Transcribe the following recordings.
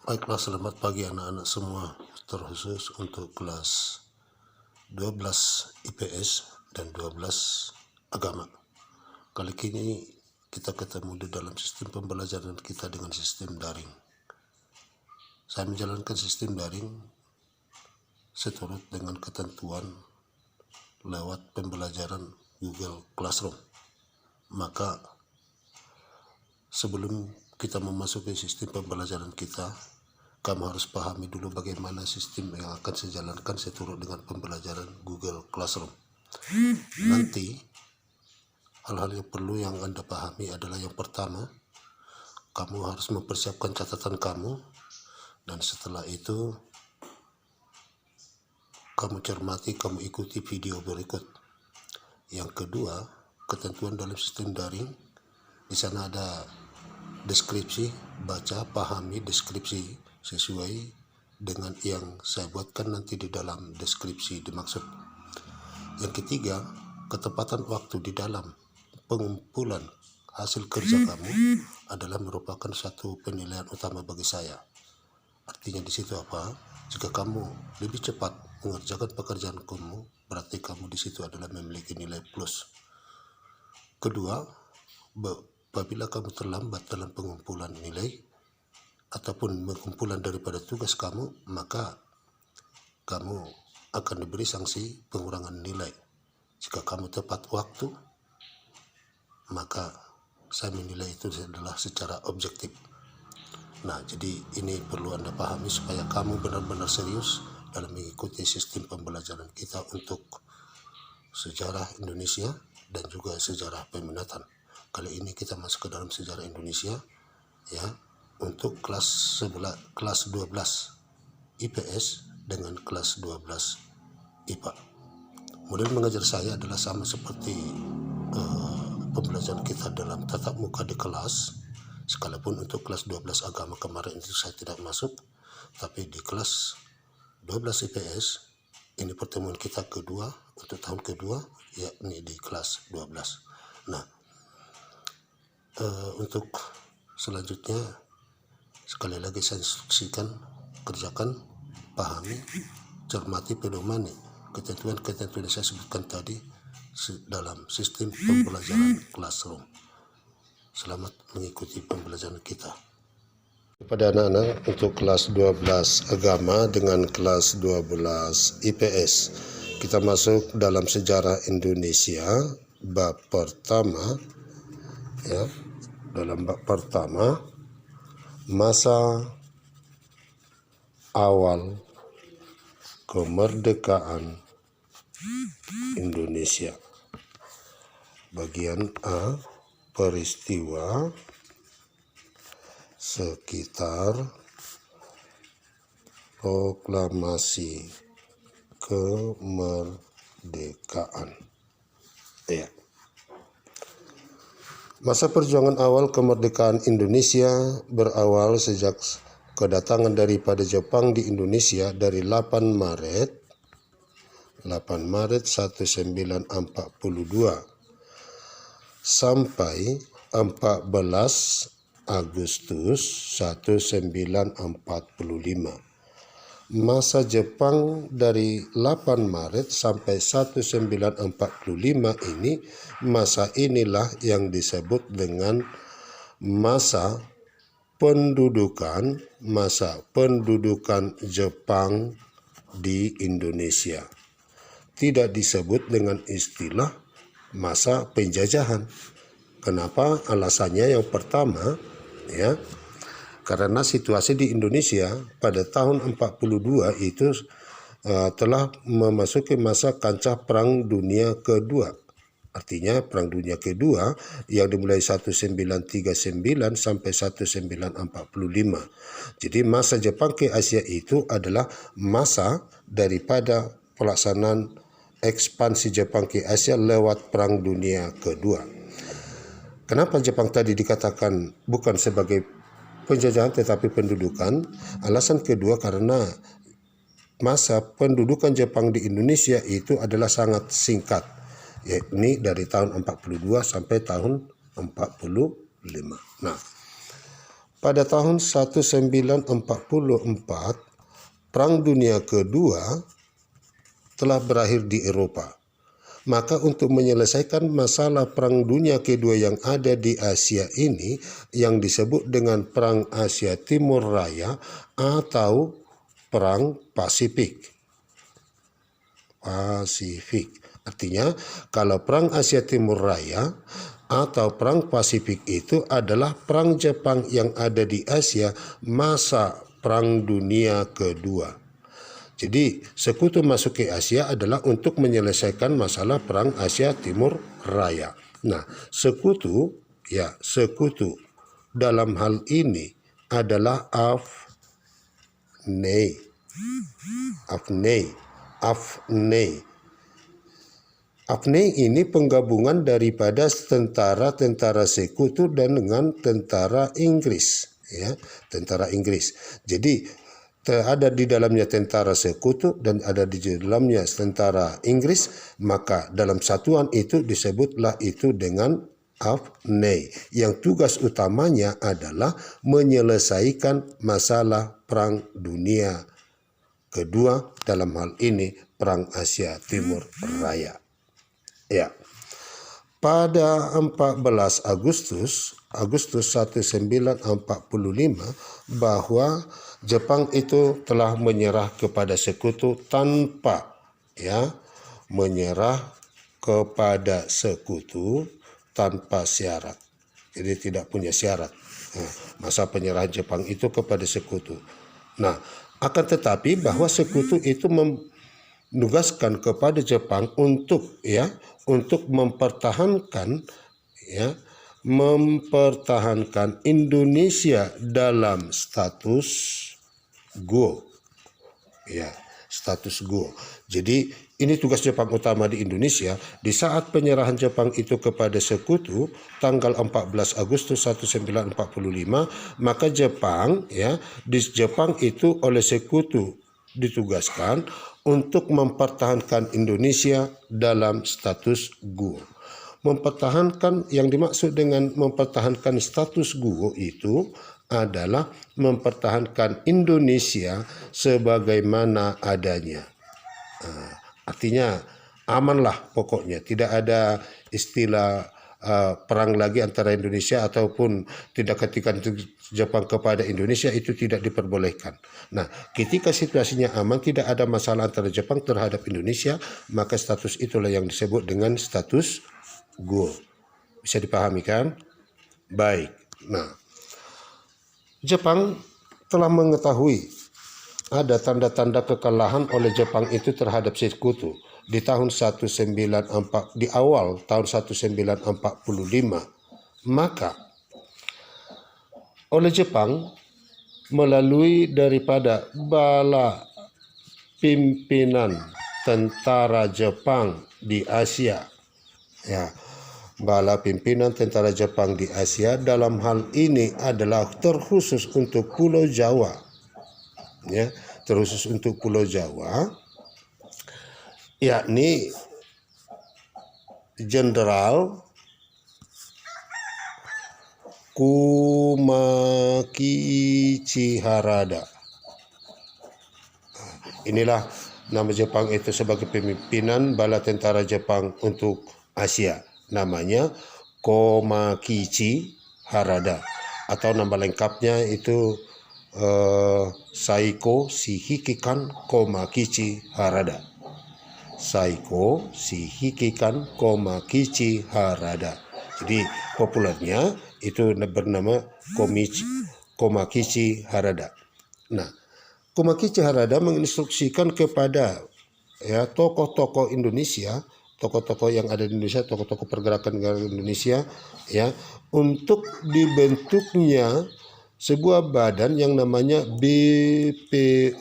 Baiklah, selamat pagi anak-anak semua, terkhusus untuk kelas 12 IPS dan 12 agama. Kali ini kita ketemu di dalam sistem pembelajaran kita dengan sistem daring. Saya menjalankan sistem daring seturut dengan ketentuan lewat pembelajaran Google Classroom. Maka sebelum kita memasuki sistem pembelajaran kita, kamu harus pahami dulu bagaimana sistem yang akan saya jalankan seturut dengan pembelajaran Google Classroom. Nanti hal-hal yang perlu yang Anda pahami adalah yang pertama, kamu harus mempersiapkan catatan kamu, dan setelah itu kamu cermati, kamu ikuti video berikut. Yang kedua, ketentuan dalam sistem daring, di sana ada deskripsi, baca, pahami deskripsi sesuai dengan yang saya buatkan nanti di dalam deskripsi dimaksud. Yang ketiga, ketepatan waktu di dalam pengumpulan hasil kerja kamu adalah merupakan satu penilaian utama bagi saya. Artinya di situ apa? Jika kamu lebih cepat mengerjakan pekerjaan kamu, berarti kamu di situ adalah memiliki nilai plus. Kedua, apabila kamu terlambat dalam pengumpulan nilai ataupun pengumpulan daripada tugas kamu, maka kamu akan diberi sanksi pengurangan nilai. Jika kamu tepat waktu, maka saya menilai itu adalah secara objektif. Nah, jadi ini perlu Anda pahami supaya kamu benar-benar serius dalam mengikuti sistem pembelajaran kita untuk sejarah Indonesia dan juga sejarah peminatan. Kali ini kita masuk ke dalam sejarah Indonesia, ya, untuk kelas 12 IPS dengan kelas 12 IPA. Model mengajar saya adalah sama seperti pembelajaran kita dalam tatap muka di kelas, sekalipun untuk kelas 12 agama kemarin itu saya tidak masuk, tapi di kelas 12 IPS ini pertemuan kita kedua untuk tahun kedua, yakni di kelas 12. Nah, untuk selanjutnya sekali lagi saya instruksikan, kerjakan, pahami, cermati, pedomani ketentuan-ketentuan yang saya sebutkan tadi dalam sistem pembelajaran classroom. Selamat mengikuti pembelajaran kita. Kepada anak-anak untuk kelas 12 agama dengan kelas 12 IPS, kita masuk dalam sejarah Indonesia bab pertama, ya. Dalam bab pertama, masa awal kemerdekaan Indonesia. Bagian A, peristiwa sekitar proklamasi kemerdekaan. Ya. Masa perjuangan awal kemerdekaan Indonesia berawal sejak kedatangan daripada Jepang di Indonesia dari 8 Maret 1942 sampai 14 Agustus 1945. Masa Jepang dari 8 Maret sampai 1945 ini, masa inilah yang disebut dengan masa pendudukan Jepang di Indonesia. Tidak disebut dengan istilah masa penjajahan. Kenapa? Alasannya yang pertama, ya, karena situasi di Indonesia pada tahun 42 itu telah memasuki masa kancah Perang Dunia Kedua. Artinya Perang Dunia Kedua yang dimulai 1939 sampai 1945. Jadi masa Jepang ke Asia itu adalah masa daripada pelaksanaan ekspansi Jepang ke Asia lewat Perang Dunia Kedua. Kenapa Jepang tadi dikatakan bukan sebagai penjajahan tetapi pendudukan? Alasan kedua karena masa pendudukan Jepang di Indonesia itu adalah sangat singkat, yakni dari tahun 42 sampai tahun 45. Nah, pada tahun 1944, Perang Dunia Kedua telah berakhir di Eropa. Maka untuk menyelesaikan masalah Perang Dunia Kedua yang ada di Asia ini, yang disebut dengan Perang Asia Timur Raya atau Perang Pasifik. Artinya, kalau Perang Asia Timur Raya atau Perang Pasifik itu adalah perang Jepang yang ada di Asia masa Perang Dunia Kedua. Jadi, sekutu masuk ke Asia adalah untuk menyelesaikan masalah Perang Asia Timur Raya. Nah, sekutu dalam hal ini adalah AFNI. AFNI ini penggabungan daripada tentara-tentara sekutu dan dengan tentara Inggris, ya, tentara Inggris. Jadi ada di dalamnya tentara sekutu dan ada di dalamnya tentara Inggris, maka dalam satuan itu disebutlah itu dengan AFNI, yang tugas utamanya adalah menyelesaikan masalah Perang Dunia Kedua, dalam hal ini Perang Asia Timur Raya. Ya. Pada 14 Agustus 1945 bahwa Jepang itu telah menyerah kepada sekutu tanpa menyerah kepada sekutu tanpa syarat. Jadi tidak punya syarat. Masa penyerahan Jepang itu kepada sekutu. Nah, akan tetapi bahwa sekutu itu menugaskan kepada Jepang untuk mempertahankan Indonesia dalam status quo. Status quo. Jadi ini tugas Jepang utama di Indonesia. Di saat penyerahan Jepang itu kepada sekutu tanggal 14 Agustus 1945, maka Jepang itu oleh sekutu ditugaskan untuk mempertahankan Indonesia dalam status quo. Mempertahankan, yang dimaksud dengan mempertahankan status quo itu adalah mempertahankan Indonesia sebagaimana adanya. Artinya amanlah pokoknya, tidak ada istilah perang lagi antara Indonesia ataupun tindak ketikan Jepang kepada Indonesia, itu tidak diperbolehkan. Nah, ketika situasinya aman, tidak ada masalah antara Jepang terhadap Indonesia, maka status itulah yang disebut dengan status quo. Bisa dipahami kan? Baik. Nah, Jepang telah mengetahui ada tanda-tanda kekalahan oleh Jepang itu terhadap sekutu di tahun di awal tahun 1945. Maka oleh Jepang melalui daripada bala pimpinan tentara Jepang di Asia, bala pimpinan tentara Jepang di Asia dalam hal ini adalah terkhusus untuk Pulau Jawa, terkhusus untuk Pulau Jawa, yakni Jenderal Kumakichi Harada. Inilah nama Jepang itu sebagai pimpinan bala tentara Jepang untuk Asia. Namanya Kumakichi Harada, atau nama lengkapnya itu Saiko Shikikan Komakichi Harada. Saiko Shikikan Komakichi Harada. Jadi populernya itu bernama Komakichi Harada. Nah, Komakichi Harada menginstruksikan kepada tokoh-tokoh Indonesia, tokoh-tokoh yang ada di Indonesia, tokoh-tokoh pergerakan negara Indonesia, untuk dibentuknya sebuah badan yang namanya BPUPKI.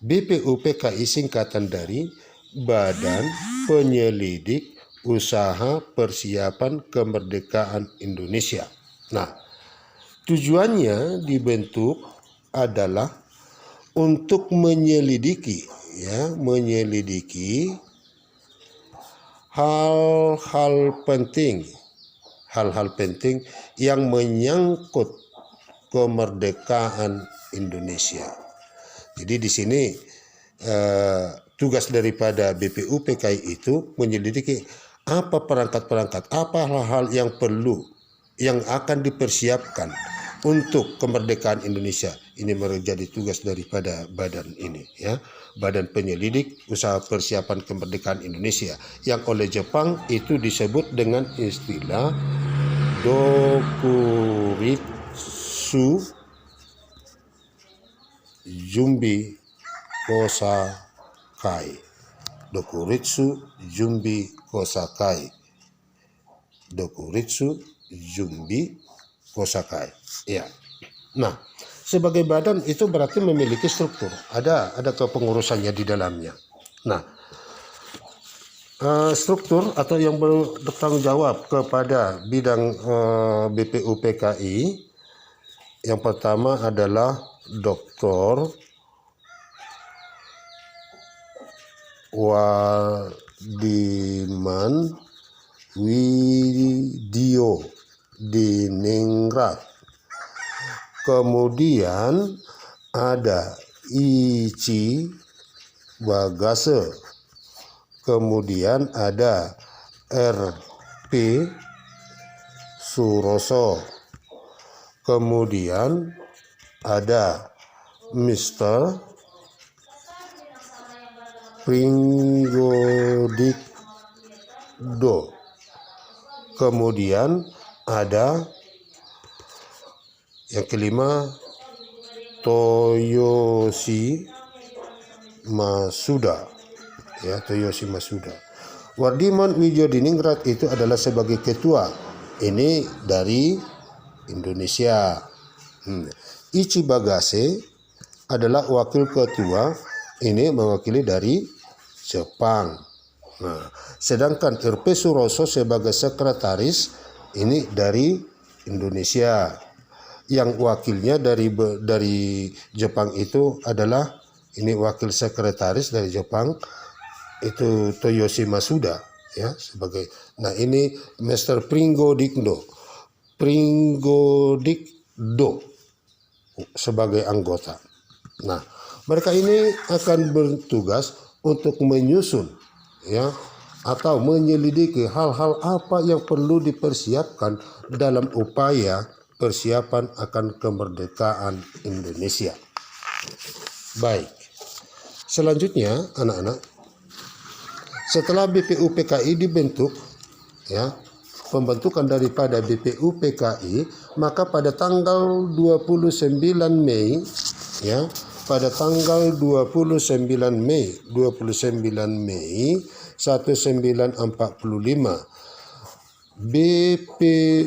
BPUPKI singkatan dari Badan Penyelidik Usaha Persiapan Kemerdekaan Indonesia. Nah, tujuannya dibentuk adalah untuk menyelidiki hal-hal penting yang menyangkut kemerdekaan Indonesia. Jadi di sini tugas daripada BPUPKI itu menyelidiki apa perangkat-perangkat, apa hal-hal yang perlu, yang akan dipersiapkan untuk kemerdekaan Indonesia. Ini menjadi tugas daripada badan ini, ya, Badan Penyelidik Usaha Persiapan Kemerdekaan Indonesia, yang oleh Jepang itu disebut dengan istilah Dokuritsu Jumbi Kosakai. Dokuritsu Jumbi Kosakai. Dokuritsu Jumbi Kosakai. Ya. Nah, sebagai badan itu berarti memiliki struktur. Ada kepengurusannya di dalamnya. Nah, struktur atau yang bertanggung jawab kepada bidang BPUPKI yang pertama adalah Dr. Wardiman Widyo Diningrat. Kemudian ada Ichi Bagase. Kemudian ada R.P. Suroso. Kemudian ada Mr. Pringgodikdo. Kemudian ada yang kelima Toyoshi Masuda, ya, Toyoshi Masuda. Wardiman Widyo Diningrat itu adalah sebagai ketua, ini dari Indonesia. Ichi Bagase adalah wakil ketua, ini mewakili dari Jepang. Nah, sedangkan R.P. Suroso sebagai sekretaris ini dari Indonesia. Yang wakilnya dari Jepang itu adalah ini wakil sekretaris dari Jepang itu Toyoshi Masuda, ya, sebagai. Nah, ini Mr. Pringgodikdo sebagai anggota. Nah, mereka ini akan bertugas untuk menyusun, ya, atau menyelidiki hal-hal apa yang perlu dipersiapkan dalam upaya persiapan akan kemerdekaan Indonesia. Baik. Selanjutnya, anak-anak, setelah BPUPKI dibentuk, ya, pembentukan daripada BPUPKI, maka pada tanggal 29 Mei, ya, pada tanggal 29 Mei 1945, BPUPKI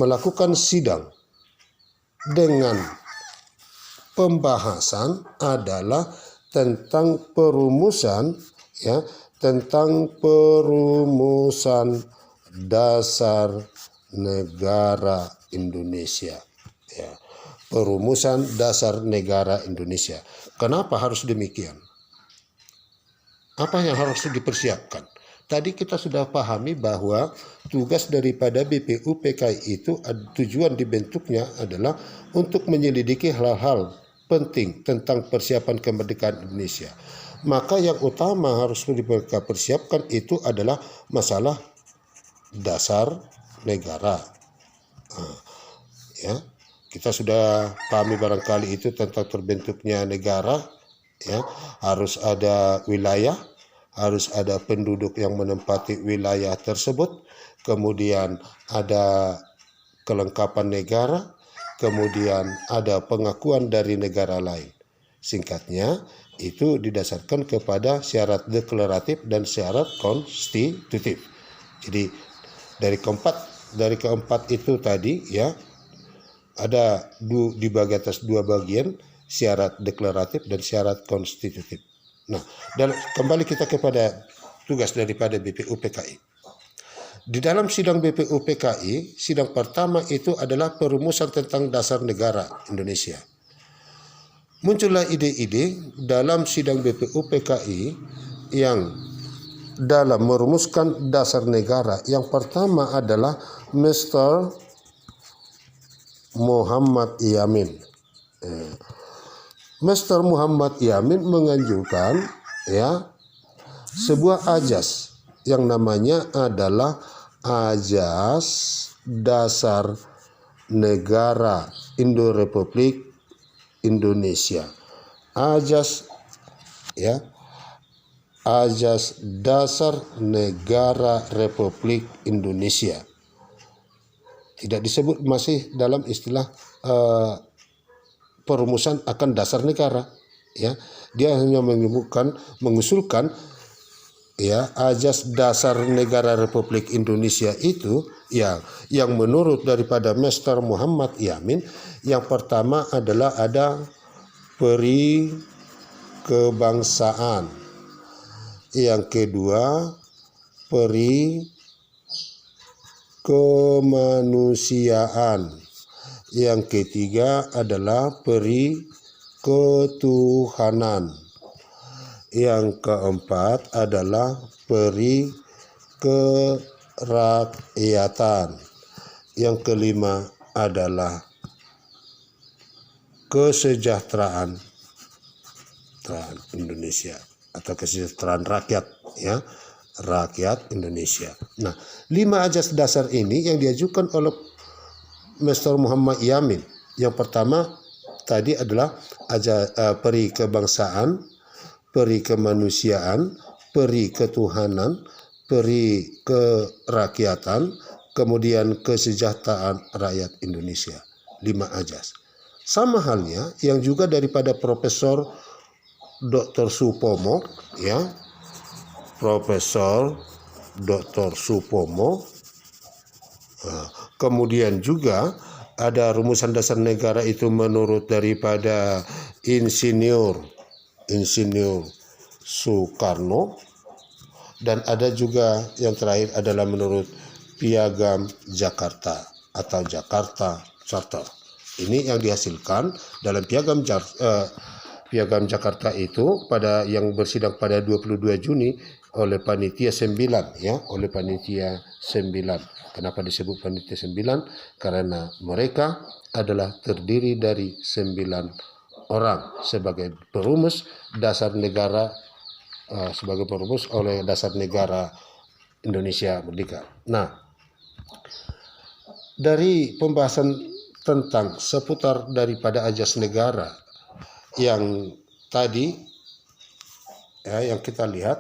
melakukan sidang dengan pembahasan adalah tentang perumusan, ya, tentang perumusan dasar negara Indonesia, ya, perumusan dasar negara Indonesia. Kenapa harus demikian? Apa yang harus dipersiapkan? Tadi kita sudah pahami bahwa tugas daripada BPUPKI itu, tujuan dibentuknya adalah untuk menyelidiki hal-hal penting tentang persiapan kemerdekaan Indonesia. Maka yang utama harus mereka persiapkan itu adalah masalah dasar negara. Ya, kita sudah pahami barangkali itu tentang terbentuknya negara, ya, harus ada wilayah, harus ada penduduk yang menempati wilayah tersebut, kemudian ada kelengkapan negara, kemudian ada pengakuan dari negara lain. Singkatnya, itu didasarkan kepada syarat deklaratif dan syarat konstitutif. Jadi dari keempat itu tadi, ya, ada dibagi atas dua bagian, syarat deklaratif dan syarat konstitutif. Nah, dan kembali kita kepada tugas daripada BPUPKI. Di dalam sidang BPUPKI, sidang pertama itu adalah perumusan tentang dasar negara Indonesia. Muncullah ide-ide dalam sidang BPUPKI yang dalam merumuskan dasar negara. Yang pertama adalah Mr. Muhammad Yamin. Mr. Muhammad Yamin menganjurkan sebuah ajas yang namanya adalah Ajas Dasar Negara Republik Indonesia. Ajas Dasar Negara Republik Indonesia. Tidak disebut masih dalam istilah perumusan akan dasar negara. Dia hanya mengusulkan Ajas Dasar Negara Republik Indonesia itu yang menurut daripada Mr. Muhammad Yamin, yang pertama adalah ada peri kebangsaan, yang kedua peri kemanusiaan, yang ketiga adalah peri ketuhanan, yang keempat adalah peri kerakyatan, yang kelima adalah kesejahteraan Indonesia atau kesejahteraan rakyat, rakyat Indonesia. Nah, 5 ajas dasar ini yang diajukan oleh Mr. Muhammad Yamin. Yang pertama tadi adalah peri kebangsaan, peri kemanusiaan, peri ketuhanan, peri kerakyatan, kemudian kesejahteraan rakyat Indonesia. 5 ajas. Sama halnya yang juga daripada Profesor Dr. Supomo, Profesor Dr. Supomo. Kemudian juga ada rumusan dasar negara itu menurut daripada Insinyur Soekarno, dan ada juga yang terakhir adalah menurut Piagam Jakarta atau Jakarta Charter. Ini yang dihasilkan dalam Piagam Jakarta itu yang bersidang pada 22 Juni oleh Panitia 9, oleh Panitia 9. Kenapa disebut Panitia 9? Karena mereka adalah terdiri dari 9 orang sebagai perumus dasar negara, oleh dasar negara Indonesia Merdeka. Nah, dari pembahasan tentang seputar daripada ajas negara yang tadi, yang kita lihat,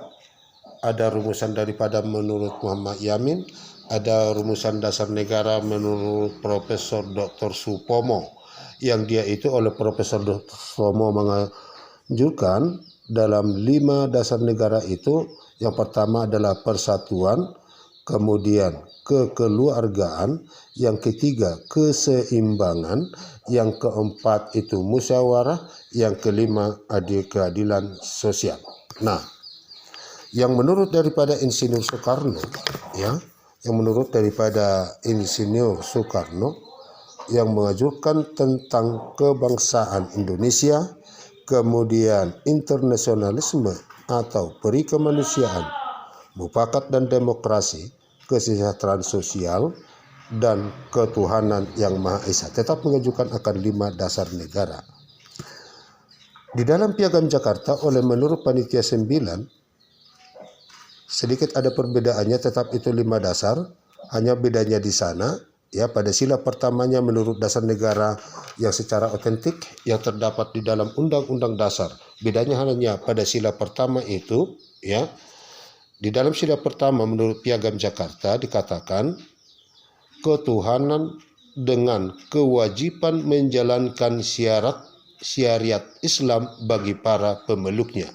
ada rumusan daripada menurut Muhammad Yamin, ada rumusan dasar negara menurut Profesor Dr. Supomo, yang dia itu oleh Profesor Dr. Supomo menganjurkan dalam 5 dasar negara itu, yang pertama adalah persatuan, kemudian kekeluargaan, yang ketiga keseimbangan, yang keempat itu musyawarah, yang kelima keadilan sosial. Nah, yang menurut daripada Insinyur Soekarno, yang menurut daripada Insinyur Soekarno yang mengajukan tentang kebangsaan Indonesia, kemudian internasionalisme atau peri kemanusiaan, mufakat dan demokrasi, kesejahteraan sosial, dan ketuhanan yang Maha Esa, tetap mengajukan akan 5 dasar negara. Di dalam Piagam Jakarta oleh menurut Panitia 9, sedikit ada perbedaannya, tetap itu 5 dasar, hanya bedanya di sana, pada sila pertamanya menurut dasar negara yang secara otentik yang terdapat di dalam Undang-Undang Dasar. Bedanya hanya pada sila pertama itu, di dalam sila pertama menurut Piagam Jakarta dikatakan ketuhanan dengan kewajiban menjalankan syariat Islam bagi para pemeluknya.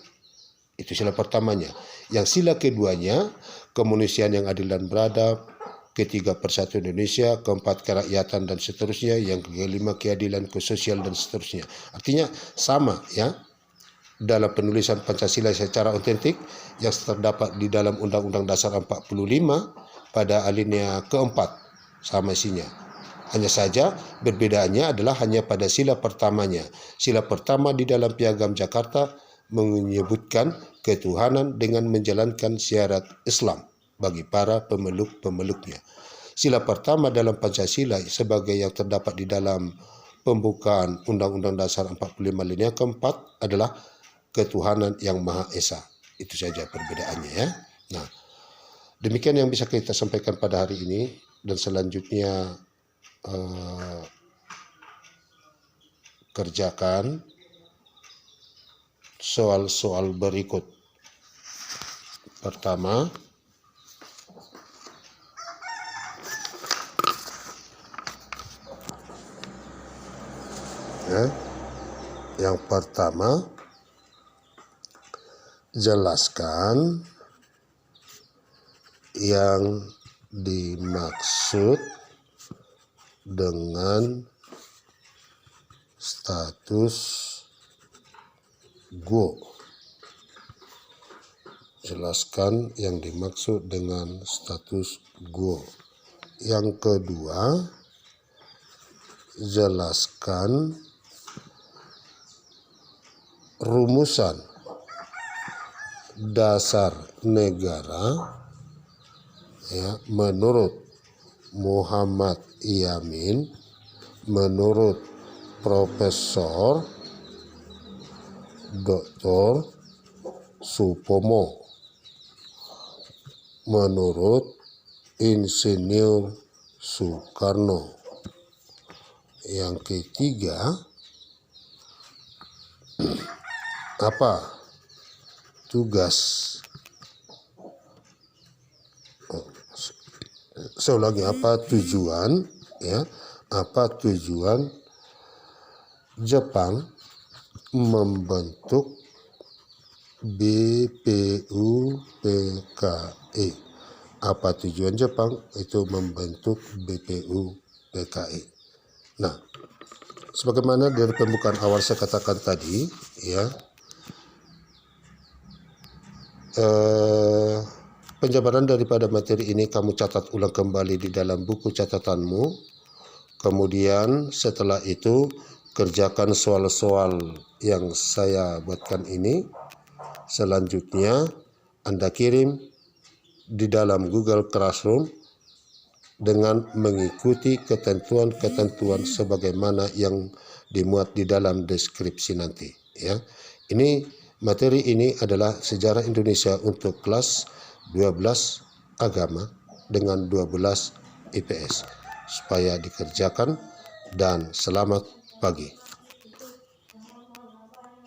Itu sila pertamanya. Yang sila keduanya, kemanusiaan yang adil dan beradab, ketiga persatuan Indonesia, keempat kerakyatan dan seterusnya, yang kelima keadilan sosial dan seterusnya. Artinya sama dalam penulisan Pancasila secara otentik yang terdapat di dalam Undang-Undang Dasar 45 pada alinea keempat, sama isinya. Hanya saja perbedaannya adalah hanya pada sila pertamanya. Sila pertama di dalam Piagam Jakarta menyebutkan ketuhanan dengan menjalankan syarat Islam bagi para pemeluk-pemeluknya. Sila pertama dalam Pancasila sebagai yang terdapat di dalam pembukaan Undang-Undang Dasar 45 Linia keempat adalah ketuhanan yang Maha Esa. Itu saja perbedaannya ya. Nah, demikian yang bisa kita sampaikan pada hari ini, dan selanjutnya kerjakan soal-soal berikut. Pertama, yang pertama, jelaskan yang dimaksud dengan status quo. Jelaskan yang dimaksud dengan status quo. Yang kedua, jelaskan rumusan dasar negara ya, menurut Muhammad Yamin, menurut Profesor Dr. Supomo, menurut Insinyur Soekarno. Yang ketiga, apa tugas, saya ulangi, apa tujuan ya, apa tujuan Jepang membentuk BPUPKI? Apa tujuan Jepang itu membentuk BPUPKI? Nah, sebagaimana dari pembukaan awal saya katakan tadi ya, penjabaran daripada materi ini kamu catat ulang kembali di dalam buku catatanmu. Kemudian setelah itu kerjakan soal-soal yang saya buatkan ini. Selanjutnya Anda kirim di dalam Google Classroom dengan mengikuti ketentuan-ketentuan sebagaimana yang dimuat di dalam deskripsi nanti ya. Materi ini adalah sejarah Indonesia untuk kelas 12 agama dengan 12 IPS. Supaya dikerjakan, dan selamat pagi.